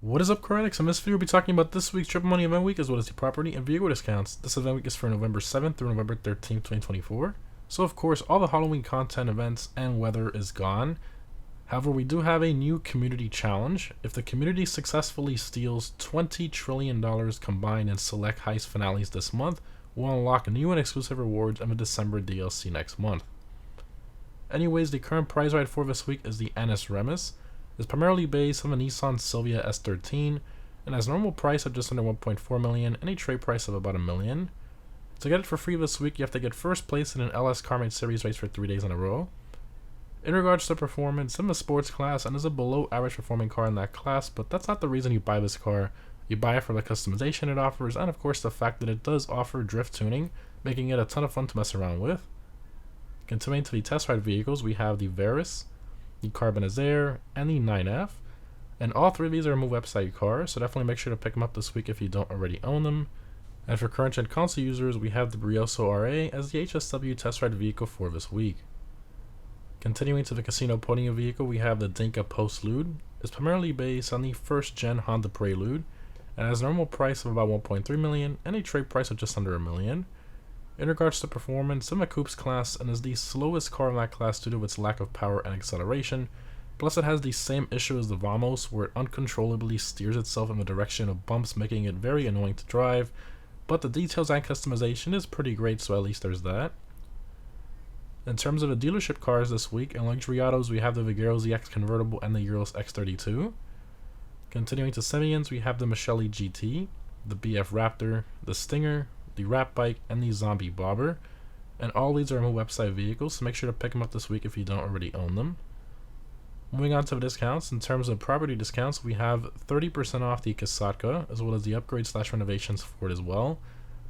What is up, Cryonics? In this video, we'll be talking about this week's Triple Money Event Week as well as the property and vehicle discounts. This event week is for November 7th through November 13th, 2024. So, of course, all the Halloween content events and weather is gone. However, we do have a new community challenge. If the community successfully steals $20 trillion combined in select heist finales this month, we'll unlock new and exclusive rewards in the December DLC next month. Anyways, the current prize ride for this week is the Anis Remus. It's primarily based on the Nissan Silvia S13 and has normal price of just under 1.4 million and a trade price of about $1 million. To get it for free this week, you have to get first place in an LS Carmate Series race for 3 days in a row. In regards to performance, I'm a sports class and is a below average performing car in that class, but that's not the reason you buy this car. You buy it for the customization it offers and of course the fact that it does offer drift tuning, making it a ton of fun to mess around with. Continuing to the test ride vehicles, we have the Veris, the Carbonizaire, and the 9F. And all three of these are move website cars, so definitely make sure to pick them up this week if you don't already own them. And for current gen console users, we have the Brioso RA as the HSW test ride vehicle for this week. Continuing to the casino podium vehicle, we have the Dinka Postlude. It's primarily based on the first gen Honda Prelude and has a normal price of about 1.3 million and a trade price of just under $1 million. In regards to performance, I'm a Coupes class and is the slowest car in that class due to its lack of power and acceleration. Plus it has the same issue as the Vamos where it uncontrollably steers itself in the direction of bumps, making it very annoying to drive. But the details and customization is pretty great, so at least there's that. In terms of the dealership cars this week, in luxury autos we have the Vigero ZX Convertible and the Urus X32. Continuing to Semians, we have the Michele GT, the BF Raptor, the Stinger, the Rat Bike, and the Zombie Bobber. And all these are move website vehicles, so make sure to pick them up this week if you don't already own them. Moving on to the discounts, in terms of property discounts, we have 30% off the Kasatka, as well as the upgrade/renovations for it as well.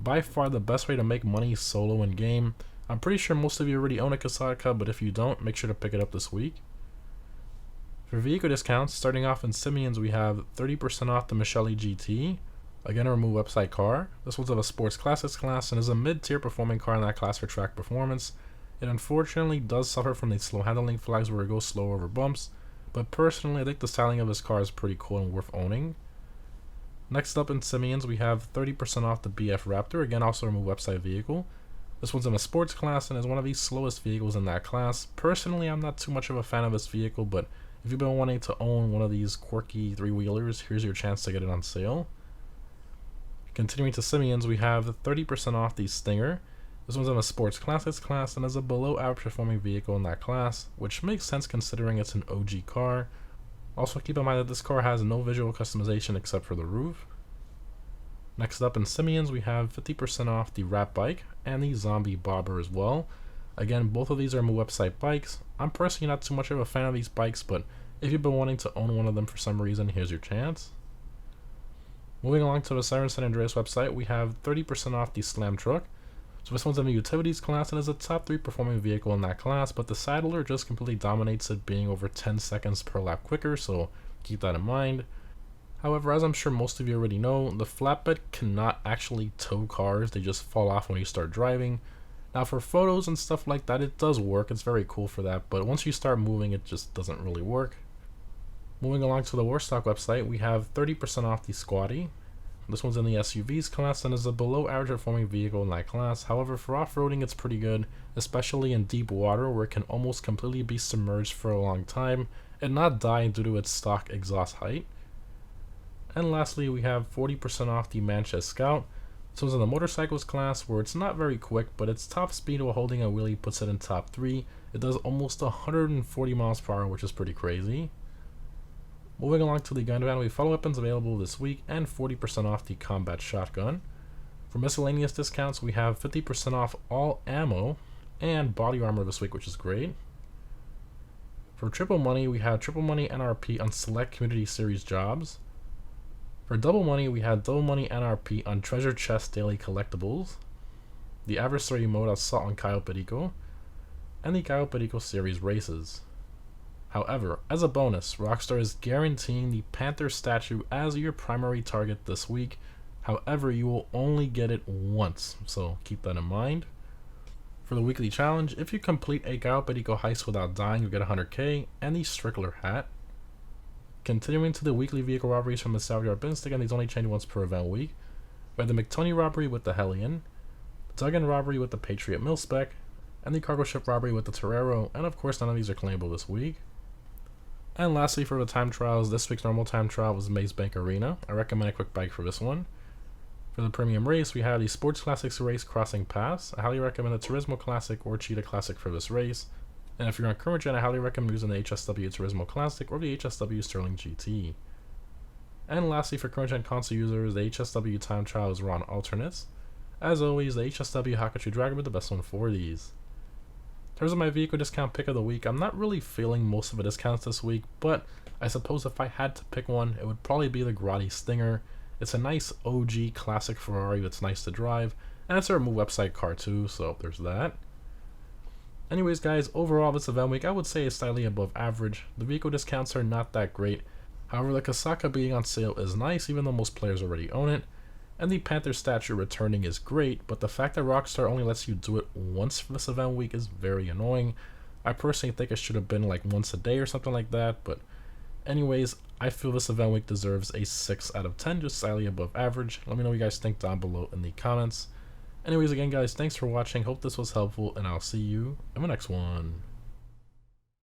By far the best way to make money solo in game. I'm pretty sure most of you already own a Kasatka, but if you don't, make sure to pick it up this week. For vehicle discounts, starting off in Simians, we have 30% off the Michele GT. Again, a remove website car. This one's of a sports classics class and is a mid-tier performing car in that class for track performance. It unfortunately does suffer from the slow handling flags where it goes slow over bumps, but personally I think the styling of this car is pretty cool and worth owning. Next up in Simians, we have 30% off the BF Raptor, again also a remove website vehicle. This one's in a sports class and is one of the slowest vehicles in that class. Personally, I'm not too much of a fan of this vehicle, but if you've been wanting to own one of these quirky three-wheelers, here's your chance to get it on sale. Continuing to Simians, we have 30% off the Stinger. This one's in a sports classics class and is a below average performing vehicle in that class, which makes sense considering it's an OG car. Also keep in mind that this car has no visual customization except for the roof. Next up in Simians, we have 50% off the Rat Bike and the Zombie Bobber as well. Again, both of these are move website bikes. I'm personally not too much of a fan of these bikes, but if you've been wanting to own one of them for some reason, here's your chance. Moving along to the Siren San Andreas website, we have 30% off the Slam Truck. So this one's in the utilities class and is a top 3 performing vehicle in that class, but the Saddler just completely dominates it, being over 10 seconds per lap quicker, so keep that in mind. However, as I'm sure most of you already know, the flatbed cannot actually tow cars, they just fall off when you start driving. Now for photos and stuff like that, it does work, it's very cool for that, but once you start moving, it just doesn't really work. Moving along to the Warstock website, we have 30% off the Squatty. This one's in the SUVs class and is a below average performing vehicle in that class. However, for off-roading it's pretty good, especially in deep water where it can almost completely be submerged for a long time and not die due to its stock exhaust height. And lastly, we have 40% off the Manchester Scout. This one's in the motorcycles class where it's not very quick, but its top speed while holding a wheelie puts it in top 3. It does almost 140 miles per hour, which is pretty crazy. Moving along to the gun van, we have follow weapons available this week and 40% off the combat shotgun. For miscellaneous discounts, we have 50% off all ammo and body armor this week, which is great. For triple money, we have triple money NRP on select community series jobs. For double money, we have double money NRP on treasure chest daily collectibles, the adversary mode assault on CAYO Perico, and the CAYO Perico series races. However, as a bonus, Rockstar is guaranteeing the Panther statue as your primary target this week. However, you will only get it once, so keep that in mind. For the weekly challenge, if you complete a CAYO Perico heist without dying, you'll get 100k and the Strickler hat. Continuing to the weekly vehicle robberies from the Saudi Bins, again these only change once per event week. We have the McToney robbery with the Hellion, the Duggan robbery with the Patriot Mil-Spec, and the cargo ship robbery with the Torero, and of course none of these are claimable this week. And lastly, for the time trials, this week's normal time trial was Maze Bank Arena. I recommend a quick bike for this one. For the premium race, we have the Sports Classics race Crossing Pass. I highly recommend the Turismo Classic or Cheetah Classic for this race. And if you're on current gen, I highly recommend using the HSW Turismo Classic or the HSW Sterling GT. And lastly, for current gen console users, the HSW time trials are on alternates. As always, the HSW Hakachu Dragon is the best one for these. In terms of my vehicle discount pick of the week, I'm not really feeling most of the discounts this week, but I suppose if I had to pick one, it would probably be the Grotti Stinger. It's a nice OG classic Ferrari that's nice to drive, and it's a remove website car too, so there's that. Anyways guys, overall this event week I would say is slightly above average. The vehicle discounts are not that great. However, the Kasaka being on sale is nice even though most players already own it. And the Panther statue returning is great, but the fact that Rockstar only lets you do it once for this event week is very annoying. I personally think it should have been like once a day or something like that, but anyways, I feel this event week deserves a 6 out of 10, just slightly above average. Let me know what you guys think down below in the comments. Anyways, again guys, thanks for watching, hope this was helpful, and I'll see you in the next one.